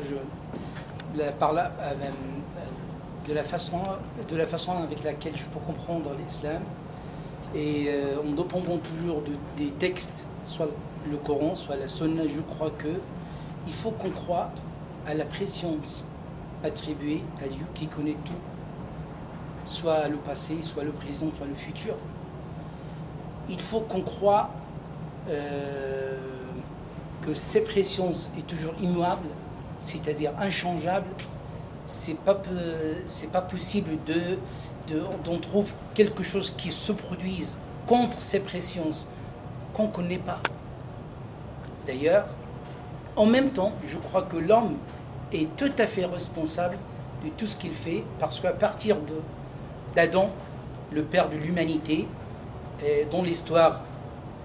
de la façon avec laquelle je peux comprendre l'islam, et en dépendant toujours des textes, soit le Coran, soit la Sunna, je crois que il faut qu'on croie à la préscience attribuée à Dieu qui connaît tout, soit le passé, soit le présent, soit le futur. Il faut qu'on croie que cette préscience est toujours immuable, c'est-à-dire inchangeable. C'est pas possible d'on trouve quelque chose qui se produise contre ces présciences qu'on ne connaît pas. D'ailleurs, en même temps, je crois que l'homme est tout à fait responsable de tout ce qu'il fait, parce qu'à partir d'Adam, le père de l'humanité, dont l'histoire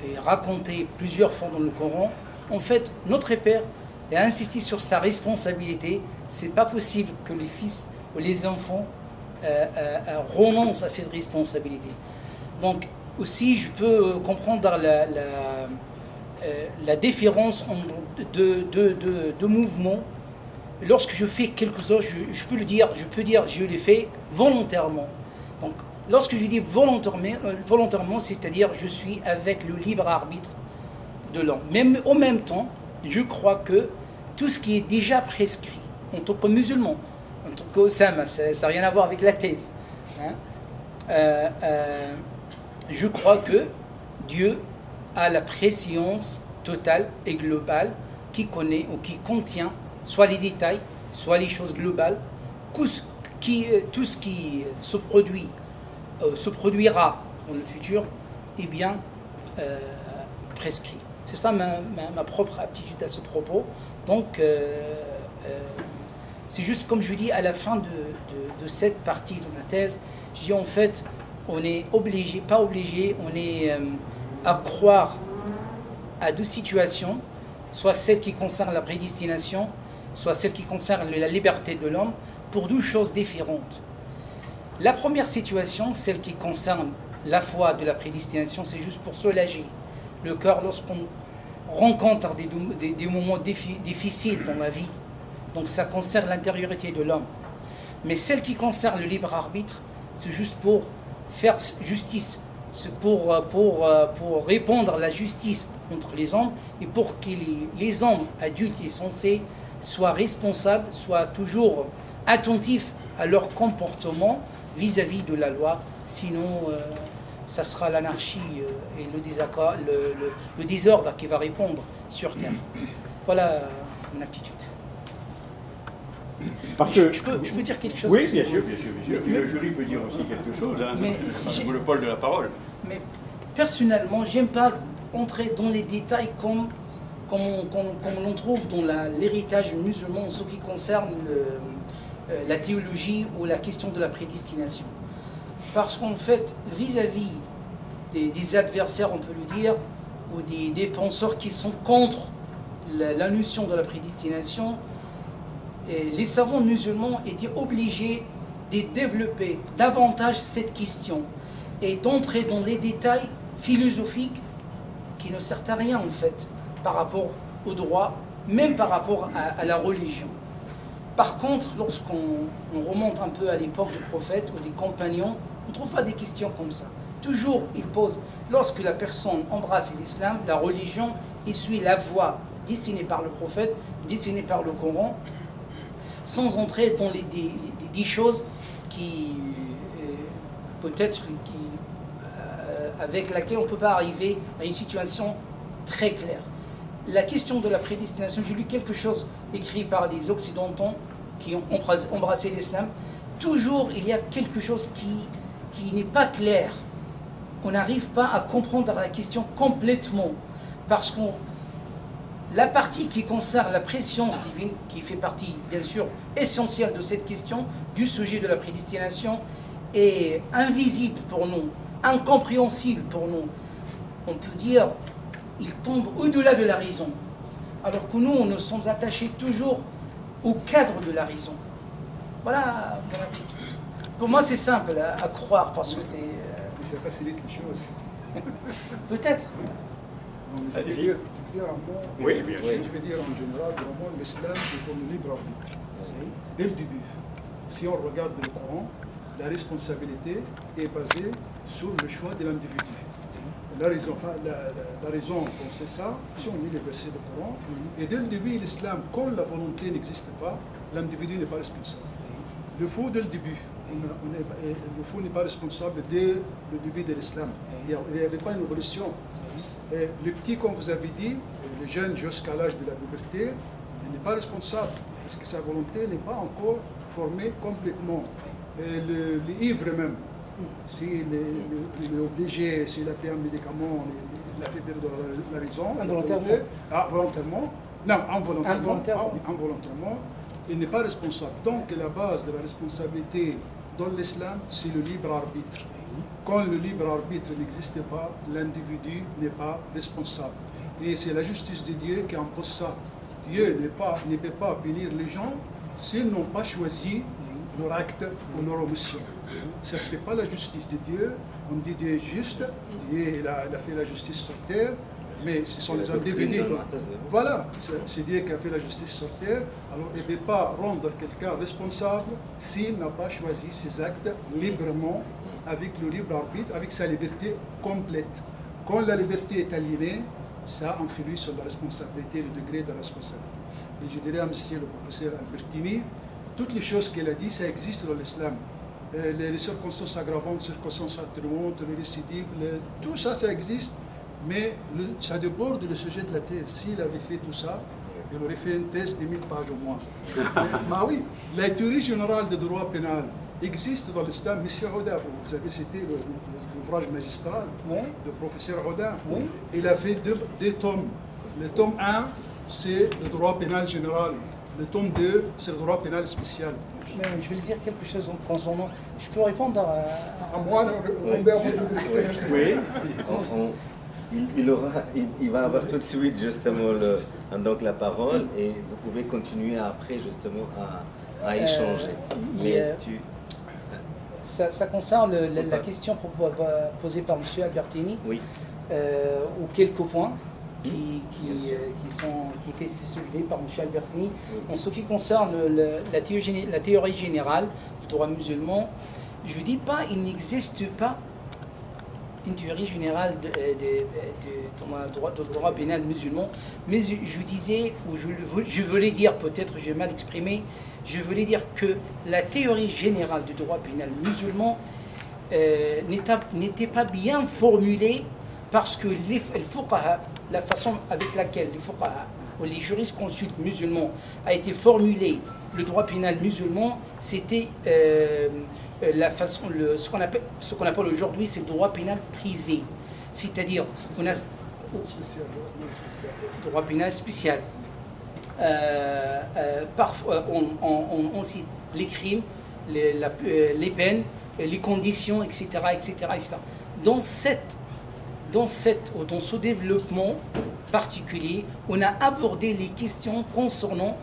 est racontée plusieurs fois dans le Coran, en fait, notre père a insisté sur sa responsabilité. C'est pas possible que les fils ou les enfants renoncent à cette responsabilité. Donc, aussi, je peux comprendre la différence entre deux mouvements. Lorsque je fais quelque chose, je peux dire, je l'ai fait volontairement. Donc, lorsque je dis volontairement, c'est-à-dire je suis avec le libre arbitre de l'homme. Même en même temps, je crois que tout ce qui est déjà prescrit, en tant que musulman, en tant qu'Osama, ça n'a rien à voir avec la thèse. Je crois que Dieu a la préscience totale et globale qui connaît ou qui contient soit les détails, soit les choses globales, tout ce qui se produira dans le futur, est bien prescrit. C'est ça ma propre aptitude à ce propos. Donc, c'est juste comme je dis à la fin de cette partie de ma thèse, je dis en fait, on est obligé, pas obligé, on est à croire à deux situations, soit celle qui concerne la prédestination, soit celle qui concerne la liberté de l'homme, pour deux choses différentes. La première situation, celle qui concerne la foi de la prédestination, c'est juste pour soulager le cœur lorsqu'on rencontre des moments difficiles dans la vie. Donc ça concerne l'intériorité de l'homme. Mais celle qui concerne le libre arbitre, c'est juste pour faire justice, c'est pour répandre la justice entre les hommes et pour que les hommes adultes et sensés soient responsables, soient toujours attentifs à leur comportement vis-à-vis de la loi. Sinon, ça sera l'anarchie et le désordre qui va répondre sur Terre. Voilà mon aptitude. Parce que, je peux dire quelque chose? Oui, bien sûr. Le jury peut dire aussi quelque chose. Mais le monopole de la parole. Mais personnellement, j'aime pas entrer dans les détails comme l'on trouve dans l'héritage musulman en ce qui concerne la théologie ou la question de la prédestination. Parce qu'en fait, vis-à-vis des adversaires, on peut le dire, ou des penseurs qui sont contre la notion de la prédestination, les savants musulmans étaient obligés de développer davantage cette question et d'entrer dans les détails philosophiques qui ne servent à rien en fait par rapport au droit, même par rapport à la religion. Par contre, lorsqu'on remonte un peu à l'époque du prophète ou des compagnons, on ne trouve pas des questions comme ça. Toujours, ils posent, lorsque la personne embrasse l'islam, la religion, il suit la voie dessinée par le prophète, dessinée par le Coran, sans entrer dans des choses qui, peut-être, avec laquelle on ne peut pas arriver à une situation très claire. La question de la prédestination, j'ai lu quelque chose écrit par des Occidentaux qui ont embrassé l'islam. Toujours, il y a quelque chose qui n'est pas clair. On n'arrive pas à comprendre la question complètement. Parce que la partie qui concerne la préscience divine, qui fait partie, bien sûr, essentielle de cette question, du sujet de la prédestination, est invisible pour nous, incompréhensible pour nous. On peut dire, il tombe au-delà de la raison. Alors que nous, nous sommes attachés toujours au cadre de la raison. Voilà mon aptitude. Pour moi, c'est simple à croire, parce que c'est... Mais ça facilite les choses. Peut-être. Je vais dire un mot. Oui, bien sûr. Je vais dire en général, vraiment, l'islam, c'est comme le libre arbitre. Dès le début, si on regarde le Coran, la responsabilité est basée sur le choix de l'individu. La raison qu'on sait ça, si on lit les versets du Coran, et dès le début, l'islam, quand la volonté n'existe pas, l'individu n'est pas responsable. Le faux dès le début. Le faux n'est pas responsable dès le début de l'islam. Il n'y avait pas une évolution. Le petit, comme vous avez dit, le jeune jusqu'à l'âge de la puberté, il n'est pas responsable parce que sa volonté n'est pas encore formée complètement. Le ivre même, s'il est obligé, s'il a pris un médicament, il a fait perdre la raison, volontairement. Non, involontairement, il n'est pas responsable. Donc la base de la responsabilité dans l'islam, c'est le libre arbitre. Quand le libre arbitre n'existe pas, l'individu n'est pas responsable. Et c'est la justice de Dieu qui impose ça. Dieu ne peut pas punir les gens s'ils n'ont pas choisi leur acte ou leur omission. Ce n'est pas la justice de Dieu. On dit Dieu est juste, Dieu il a fait la justice sur terre, mais ce sont les individus. Voilà, c'est Dieu qui a fait la justice sur terre. Alors il ne peut pas rendre quelqu'un responsable s'il n'a pas choisi ses actes librement, avec le libre arbitre, avec sa liberté complète. Quand la liberté est aliénée, ça influe sur la responsabilité, le degré de responsabilité. Et je dirais à monsieur le professeur Albertini, toutes les choses qu'il a dit, ça existe dans l'islam. Les circonstances aggravantes, circonstances atténuantes, le récidive, tout ça, ça existe, mais ça déborde le sujet de la thèse. S'il avait fait tout ça, il aurait fait une thèse de 1000 pages au moins. Bah oui, la théorie générale du droit pénal existe dans l'islam. Monsieur Ouda, vous avez cité ouvrage magistral Oui. de professeur Rodin. Oui. Il a fait deux tomes. Le tome 1, c'est le droit pénal général. Le tome 2, c'est le droit pénal spécial. Mais je vais lui dire quelque chose concernant. Je peux répondre À moi, répondez à votre directeur. Oui. Il va avoir tout de suite justement donc la parole et vous pouvez continuer après justement à échanger. Mais Ça concerne la question posée par M. Albertini, oui, ou quelques points qui étaient soulevés par M. Albertini. En ce qui concerne la théorie générale du droit musulman, je ne dis pas qu'il n'existe pas une théorie générale du droit pénal musulman, mais je disais, ou je voulais dire, peut-être j'ai mal exprimé, je voulais dire que la théorie générale du droit pénal musulman n'était pas bien formulée parce que la façon avec laquelle les fuqaha ou les jurisconsultes musulmans a été formulé le droit pénal musulman, c'était ce qu'on appelle aujourd'hui, c'est le droit pénal privé. C'est-à-dire, on a droit pénal spécial. Parfois, on cite les crimes, les peines, les conditions, etc., etc., etc. Dans ce développement particulier, on a abordé les questions concernant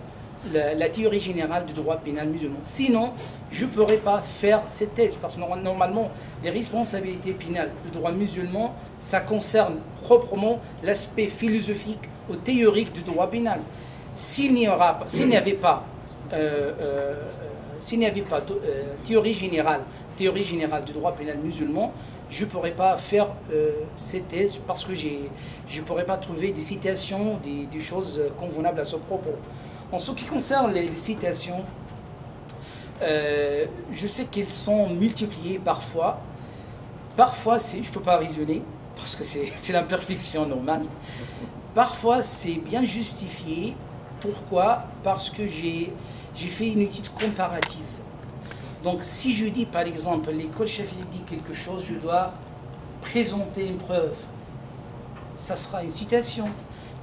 la théorie générale du droit pénal musulman. Sinon, je ne pourrais pas faire cette thèse, parce que normalement, les responsabilités pénales du droit musulman, ça concerne proprement l'aspect philosophique ou théorique du droit pénal. S'il n'y avait pas théorie générale du droit pénal musulman, je ne pourrais pas faire cette thèse parce que je ne pourrais pas trouver des citations, des choses convenables à ce propos. En ce qui concerne les citations, je sais qu'elles sont multipliées parfois. Parfois, je ne peux pas raisonner parce que c'est l'imperfection normale. Parfois, c'est bien justifié. Pourquoi? Parce que j'ai fait une étude comparative. Donc, si je dis, par exemple, l'école Shafi'i dit quelque chose, je dois présenter une preuve. Ça sera une citation.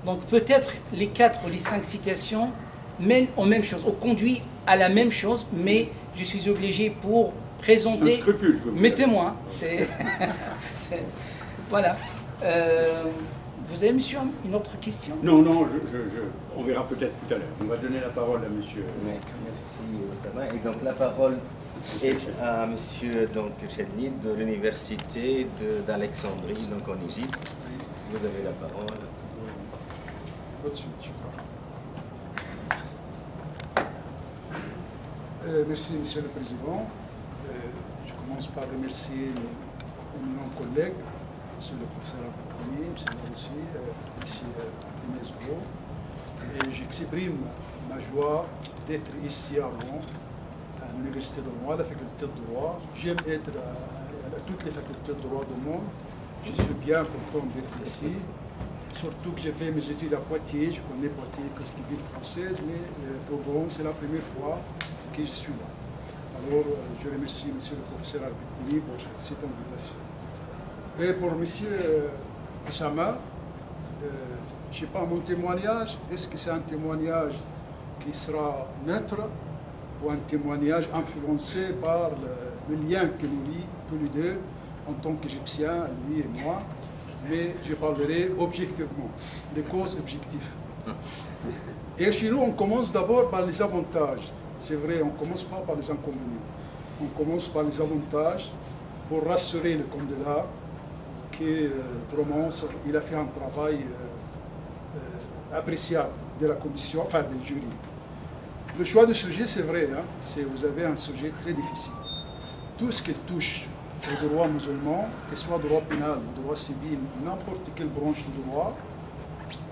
Donc, peut-être les 4 ou les 5 citations mènent aux mêmes choses, ou conduisent à la même chose, mais je suis obligé pour présenter mes témoins. Voilà. Vous avez, monsieur, une autre question? Non, on verra peut-être tout à l'heure. On va donner la parole à monsieur. Merci, Oussama. Et donc la parole est à monsieur Chelni de l'université d'Alexandrie, donc en Égypte. Vous avez la parole. Tout de suite, je crois. Merci, Monsieur le Président. Je commence par remercier nos collègues, Monsieur le professeur Albertini, Monsieur Laroussi, Monsieur Denesbo. Et j'exprime ma joie d'être ici à Rouen, à l'Université de Rouen, à la faculté de droit. J'aime être à toutes les facultés de droit du monde. Je suis bien content d'être ici. Surtout que j'ai fait mes études à Poitiers. Je connais Poitiers comme une ville française, mais pour Rouen, c'est la première fois que je suis là. Alors, je remercie Monsieur le professeur Albertini pour cette invitation. Et pour Monsieur Oussama, je ne sais pas, mon témoignage, est-ce que c'est un témoignage qui sera neutre ou un témoignage influencé par le lien qui nous lie tous les deux en tant qu'Égyptiens, lui et moi, mais je parlerai objectivement, des causes objectives. Et chez nous, on commence d'abord par les avantages. C'est vrai, on ne commence pas par les inconvénients. On commence par les avantages pour rassurer le candidat que vraiment il a fait un travail appréciable de la commission, enfin des jurys. Le choix du sujet, c'est vrai, hein, vous avez un sujet très difficile. Tout ce qui touche au droit musulman, que ce soit droit pénal, droit civil, n'importe quelle branche du droit,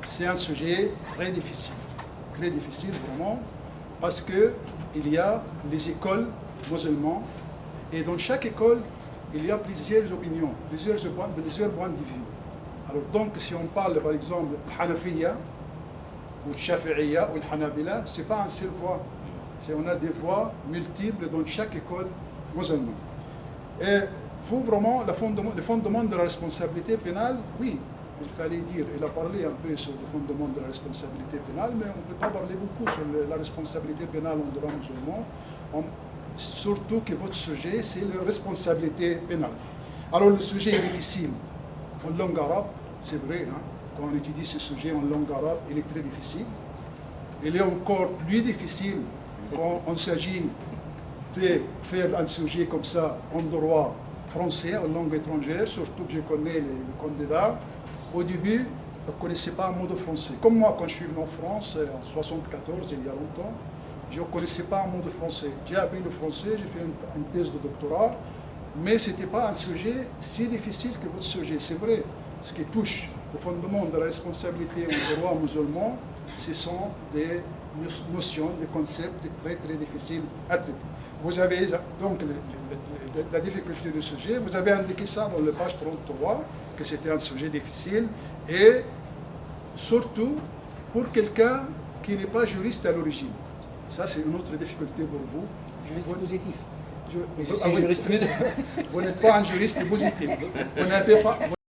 c'est un sujet très difficile vraiment, parce qu'il y a les écoles musulmanes, et dans chaque école, il y a plusieurs opinions, plusieurs points de vue. Alors donc, si on parle par exemple de Hanafiya, ou le Shafi'iyya, ou le Hanabila, ce n'est pas un seul voix. On a des voix multiples dans chaque école musulmane. Et Vous, vraiment, le fondement de la responsabilité pénale, oui, il fallait dire, il a parlé un peu sur le fondement de la responsabilité pénale, mais on ne peut pas parler beaucoup sur la responsabilité pénale en droit musulman, surtout que votre sujet, c'est la responsabilité pénale. Alors le sujet est difficile. En langue arabe, c'est vrai, hein, quand on étudie ce sujet en langue arabe, il est très difficile. Il est encore plus difficile quand il s'agit de faire un sujet comme ça en droit français, en langue étrangère, surtout que je connais les candidats. Au début, je ne connaissais pas un mot de français. Comme moi, quand je suis venu en France, en 1974, il y a longtemps, je ne connaissais pas un mot de français. J'ai appris le français, j'ai fait une thèse de doctorat, mais ce n'était pas un sujet si difficile que votre sujet. C'est vrai, ce qui touche au fondement de la responsabilité en droit musulman, ce sont des notions, des concepts très très difficiles à traiter. Vous avez donc la difficulté du sujet, vous avez indiqué ça dans la page 33, que c'était un sujet difficile, et surtout pour quelqu'un qui n'est pas juriste à l'origine. Ça, c'est une autre difficulté pour vous. Juriste positif. Vous n'êtes pas un juriste positif.